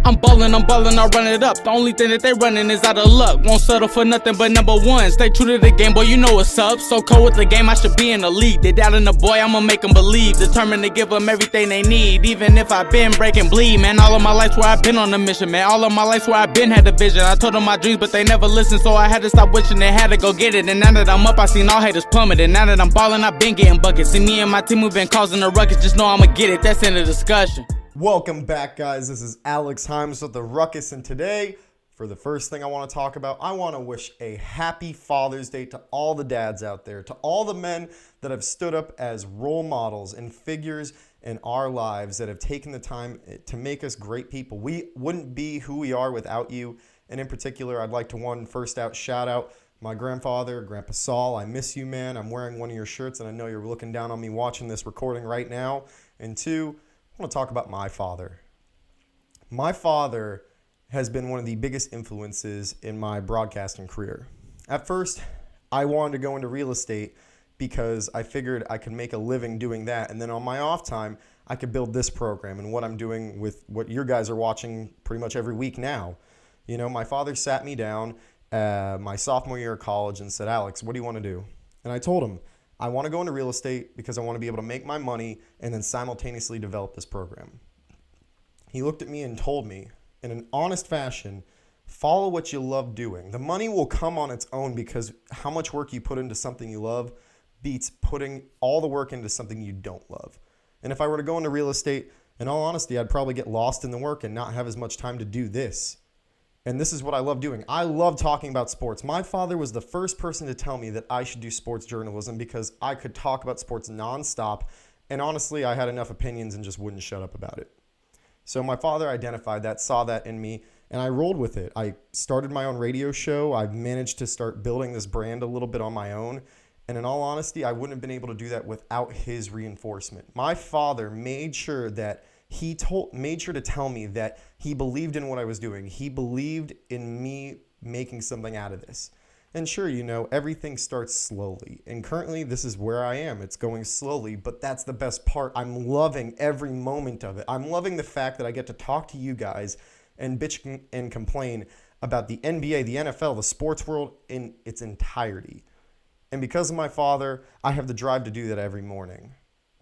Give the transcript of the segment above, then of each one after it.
I'm ballin', I'll run it up. The only thing that they running is out of luck. Won't settle for nothing but number one. Stay true to the game, boy, you know what's up. So cold with the game, I should be in the league. They doubting the boy, I'ma make them believe. Determined to give them everything they need. Even if I've been breaking bleed, man. All of my life's where I've been on a mission, man. All of my life's where I've been had a vision. I told them my dreams, but they never listened. So I had to stop wishing they had to go get it. And now that I'm up, I seen all haters plummet. And now that I'm ballin', I've been getting buckets. See me and my team, we've been causing a ruckus. Just know I'ma get it, that's the end of the discussion. Welcome back, guys. This is Alex Himes with The Ruckus, and today, for the first thing I want to talk about, I want to wish a happy Father's Day to all the dads out there, to all the men that have stood up as role models and figures in our lives that have taken the time to make us great people. We wouldn't be who we are without you, and in particular, I'd like to shout out my grandfather, Grandpa Saul. I miss you, man. I'm wearing one of your shirts, and I know you're looking down on me watching this recording right now. And two, I want to talk about my father. My father has been one of the biggest influences in my broadcasting career. At first, I wanted to go into real estate because I figured I could make a living doing that. And then on my off time, I could build this program and what I'm doing with what you guys are watching pretty much every week now. You know, my father sat me down my sophomore year of college and said, "Alex, what do you want to do?" And I told him, I want to go into real estate because I want to be able to make my money and then simultaneously develop this program. He looked at me and told me in an honest fashion, follow what you love doing. The money will come on its own because how much work you put into something you love beats putting all the work into something you don't love. And if I were to go into real estate, in all honesty, I'd probably get lost in the work and not have as much time to do this. And this is what I love doing. I love talking about sports. My father was the first person to tell me that I should do sports journalism because I could talk about sports nonstop. And honestly, I had enough opinions and just wouldn't shut up about it. So my father identified that, saw that in me, and I rolled with it. I started my own radio show. I've managed to start building this brand a little bit on my own. And in all honesty, I wouldn't have been able to do that without his reinforcement. My father made sure that made sure to tell me that he believed in what I was doing. He believed in me making something out of this. And sure, you know, everything starts slowly. And currently, this is where I am. It's going slowly, but that's the best part. I'm loving every moment of it. I'm loving the fact that I get to talk to you guys and bitch and complain about the NBA, the NFL, the sports world in its entirety. And because of my father, I have the drive to do that every morning.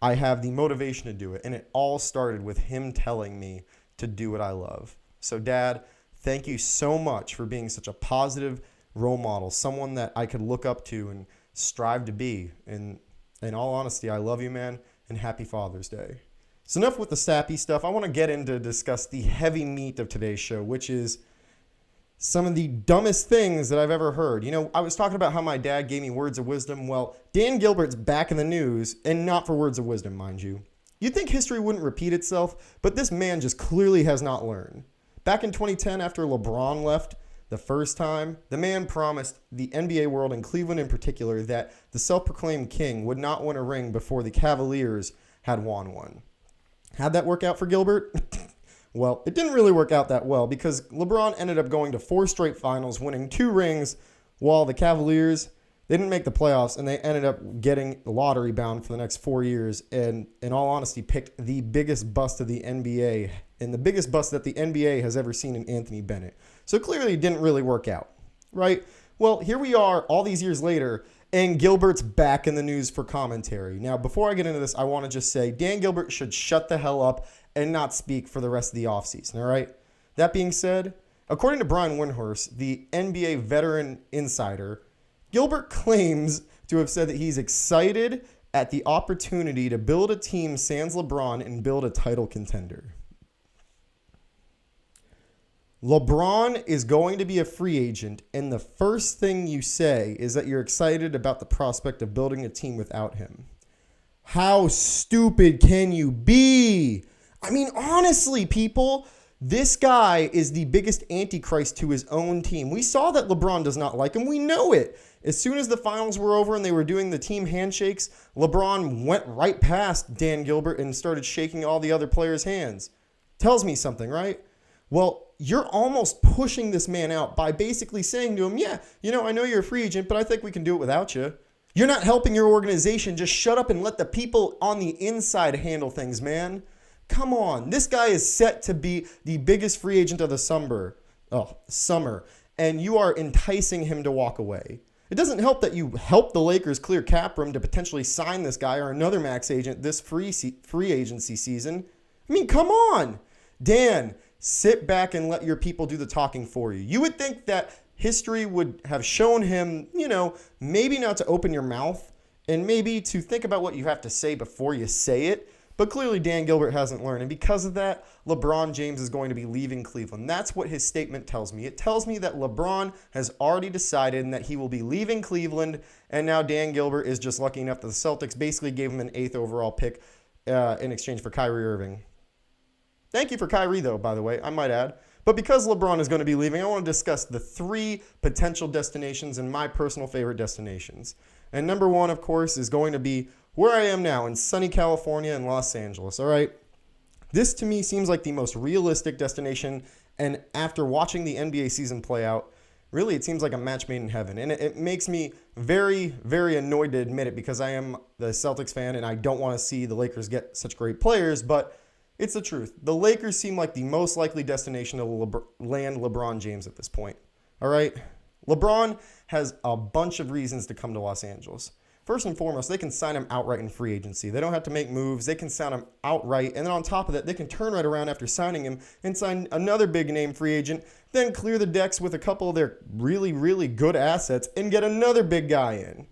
I have the motivation to do it, and it all started with him telling me to do what I love. So, Dad, thank you so much for being such a positive role model, someone that I could look up to and strive to be. And in all honesty, I love you, man, and happy Father's Day. So enough with the sappy stuff. I want to get into discuss the heavy meat of today's show, which is some of the dumbest things that I've ever heard. You know, I was talking about how my dad gave me words of wisdom. Well, Dan Gilbert's back in the news, and not for words of wisdom, mind you. You'd think history wouldn't repeat itself, but this man just clearly has not learned. Back in 2010, after LeBron left the first time, the man promised the NBA world, and Cleveland in particular, that the self-proclaimed king would not win a ring before the Cavaliers had won one. How'd that work out for Gilbert? Well, it didn't really work out that well because LeBron ended up going to 4 straight finals, winning 2 rings, while the Cavaliers, they didn't make the playoffs, and they ended up getting lottery bound for the next 4 years, and in all honesty, picked the biggest bust of the NBA, and the biggest bust that the NBA has ever seen in Anthony Bennett. So clearly it didn't really work out, right? Well, here we are all these years later, and Gilbert's back in the news for commentary. Now, before I get into this, I want to just say Dan Gilbert should shut the hell up and not speak for the rest of the offseason, all right? That being said, according to Brian Windhorst, the NBA veteran insider, Gilbert claims to have said that he's excited at the opportunity to build a team sans LeBron and build a title contender. LeBron is going to be a free agent, and the first thing you say is that you're excited about the prospect of building a team without him. How stupid can you be? I mean, honestly, people, this guy is the biggest antichrist to his own team. We saw that LeBron does not like him. We know it. As soon as the finals were over and they were doing the team handshakes, LeBron went right past Dan Gilbert and started shaking all the other players' hands. Tells me something, right? Well, you're almost pushing this man out by basically saying to him, yeah, you know, I know you're a free agent, but I think we can do it without you. You're not helping your organization. Just shut up and let the people on the inside handle things, man. Come on. This guy is set to be the biggest free agent of the summer. And you are enticing him to walk away. It doesn't help that you help the Lakers clear cap room to potentially sign this guy or another max agent this free agency season. I mean, come on. Dan, sit back and let your people do the talking for you. You would think that history would have shown him, maybe not to open your mouth and maybe to think about what you have to say before you say it. But clearly Dan Gilbert hasn't learned. And because of that, LeBron James is going to be leaving Cleveland. That's what his statement tells me. It tells me that LeBron has already decided and that he will be leaving Cleveland. And now Dan Gilbert is just lucky enough that the Celtics basically gave him an 8th overall pick in exchange for Kyrie Irving. Thank you for Kyrie, though, by the way, I might add. But because LeBron is going to be leaving, I want to discuss the 3 potential destinations and my personal favorite destinations. And number 1, of course, is going to be where I am now in sunny California and Los Angeles, all right? This, to me, seems like the most realistic destination, and after watching the NBA season play out, really, it seems like a match made in heaven. And it makes me very, very annoyed to admit it because I am the Celtics fan, and I don't want to see the Lakers get such great players, but it's the truth. The Lakers seem like the most likely destination to land LeBron James at this point, all right? LeBron has a bunch of reasons to come to Los Angeles. First and foremost, they can sign him outright in free agency. They don't have to make moves. They can sign him outright. And then on top of that, they can turn right around after signing him and sign another big-name free agent, then clear the decks with a couple of their really, really good assets and get another big guy in.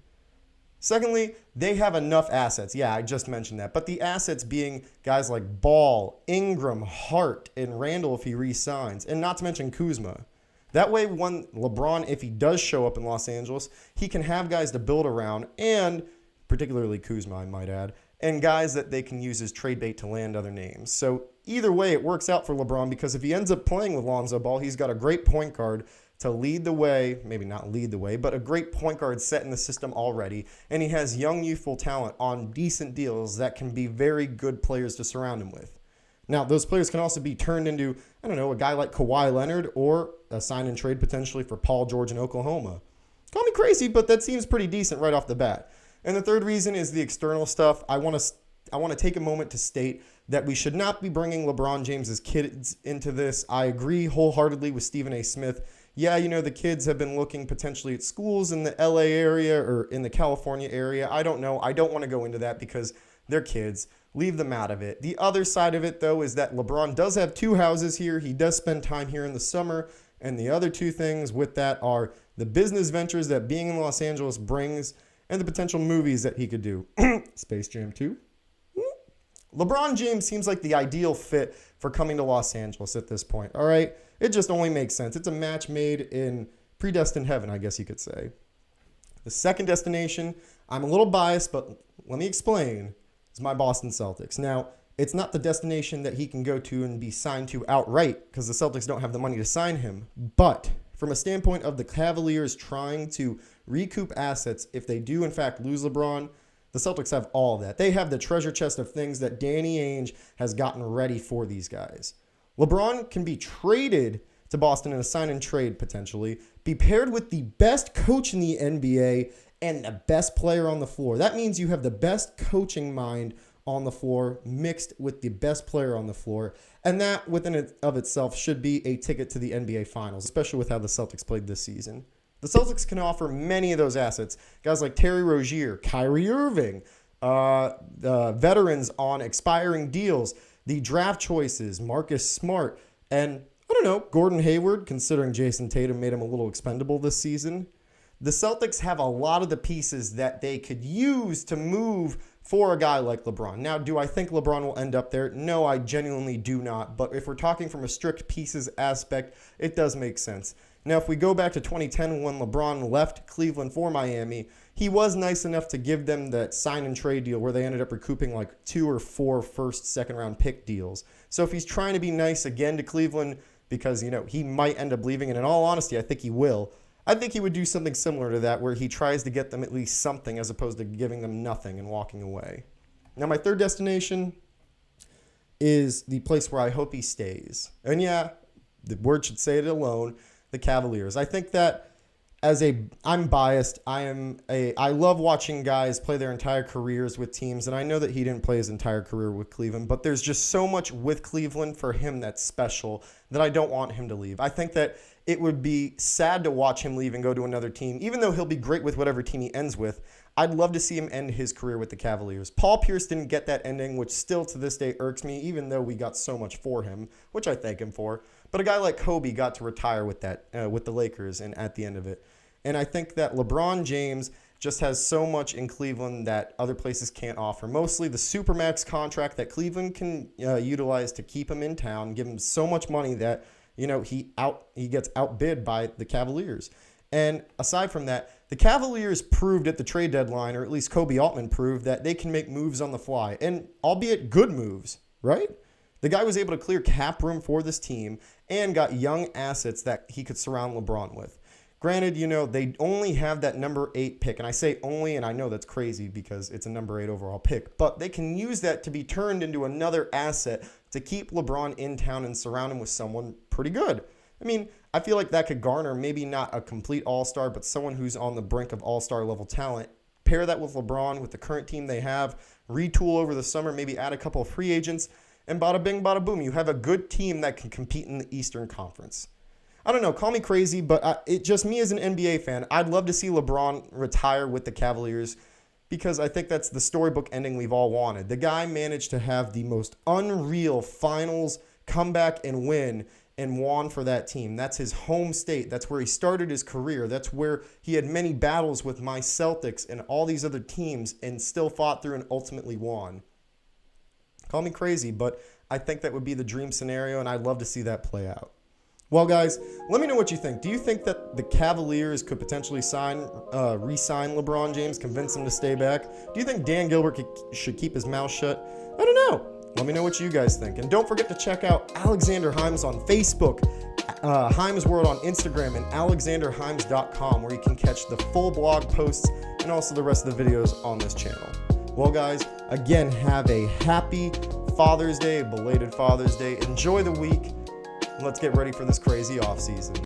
Secondly, they have enough assets. Yeah, I just mentioned that. But the assets being guys like Ball, Ingram, Hart, and Randall if he re-signs, and not to mention Kuzma. That way, when LeBron, if he does show up in Los Angeles, he can have guys to build around, and particularly Kuzma, I might add, and guys that they can use as trade bait to land other names. So either way, it works out for LeBron because if he ends up playing with Lonzo Ball, he's got a great point guard to lead the way, maybe not lead the way, but a great point guard set in the system already, and he has young, youthful talent on decent deals that can be very good players to surround him with. Now, those players can also be turned into, a guy like Kawhi Leonard or a sign and trade potentially for Paul George in Oklahoma. Call me crazy, but that seems pretty decent right off the bat. And the third reason is the external stuff. I want to take a moment to state that we should not be bringing LeBron James's kids into this. I agree wholeheartedly with Stephen A. Smith. Yeah, the kids have been looking potentially at schools in the LA area or in the California area. I don't know. I don't want to go into that because they're kids. Leave them out of it. The other side of it, though, is that LeBron does have 2 houses here. He does spend time here in the summer. And the other 2 things with that are the business ventures that being in Los Angeles brings and the potential movies that he could do. Space Jam 2. LeBron James seems like the ideal fit for coming to Los Angeles at this point, all right? It just only makes sense. It's a match made in predestined heaven, I guess you could say. The second destination, I'm a little biased, but let me explain, is my Boston Celtics. Now, it's not the destination that he can go to and be signed to outright because the Celtics don't have the money to sign him. But from a standpoint of the Cavaliers trying to recoup assets if they do, in fact, lose LeBron, the Celtics have all of that. They have the treasure chest of things that Danny Ainge has gotten ready for these guys. LeBron can be traded to Boston in a sign and trade potentially, be paired with the best coach in the NBA and the best player on the floor. That means you have the best coaching mind on the floor mixed with the best player on the floor. And that within it of itself should be a ticket to the NBA Finals, especially with how the Celtics played this season. The Celtics can offer many of those assets. Guys like Terry Rozier, Kyrie Irving, veterans on expiring deals, the draft choices, Marcus Smart, and Gordon Hayward, considering Jason Tatum made him a little expendable this season. The Celtics have a lot of the pieces that they could use to move for a guy like LeBron. Now, do I think LeBron will end up there? No, I genuinely do not. But if we're talking from a strict pieces aspect, it does make sense. Now, if we go back to 2010 when LeBron left Cleveland for Miami, he was nice enough to give them that sign and trade deal where they ended up recouping like 2 or 4 first, second round pick deals. So if he's trying to be nice again to Cleveland because, he might end up leaving, and in all honesty, I think he will, I think he would do something similar to that where he tries to get them at least something as opposed to giving them nothing and walking away. Now, my third destination is the place where I hope he stays. And yeah, the word should say it alone, the Cavaliers. I think that I'm biased. I love watching guys play their entire careers with teams, and I know that he didn't play his entire career with Cleveland, but there's just so much with Cleveland for him that's special that I don't want him to leave. I think that it would be sad to watch him leave and go to another team, even though he'll be great with whatever team he ends with. I'd love to see him end his career with the Cavaliers. Paul Pierce didn't get that ending, which still to this day irks me, even though we got so much for him, which I thank him for. But a guy like Kobe got to retire with that, with the Lakers, and at the end of it. And I think that LeBron James just has so much in Cleveland that other places can't offer. Mostly the Supermax contract that Cleveland can utilize to keep him in town, give him so much money that he gets outbid by the Cavaliers. And aside from that, the Cavaliers proved at the trade deadline, or at least Kobe Altman proved, that they can make moves on the fly, and albeit good moves, right? The guy was able to clear cap room for this team and got young assets that he could surround LeBron with. Granted, they only have that number 8 pick, and I say only, and I know that's crazy because it's a number 8 overall pick, but they can use that to be turned into another asset to keep LeBron in town and surround him with someone pretty good. I mean, I feel like that could garner maybe not a complete all-star, but someone who's on the brink of all-star level talent. Pair that with LeBron, with the current team they have, retool over the summer, maybe add a couple of free agents, and bada bing, bada boom, you have a good team that can compete in the Eastern Conference. I don't know, call me crazy, but it just me as an NBA fan, I'd love to see LeBron retire with the Cavaliers because I think that's the storybook ending we've all wanted. The guy managed to have the most unreal finals comeback and win and won for that team. That's his home state. That's where he started his career. That's where he had many battles with my Celtics and all these other teams and still fought through and ultimately won. Call me crazy, but I think that would be the dream scenario, and I'd love to see that play out. Well, guys, let me know what you think. Do you think that the Cavaliers could potentially re-sign LeBron James, convince him to stay back? Do you think Dan Gilbert should keep his mouth shut? I don't know. Let me know what you guys think. And don't forget to check out Alexander Himes on Facebook, Himes World on Instagram, and alexanderhimes.com, where you can catch the full blog posts and also the rest of the videos on this channel. Well, guys, again, have a happy Father's Day, belated Father's Day. Enjoy the week. Let's get ready for this crazy off season.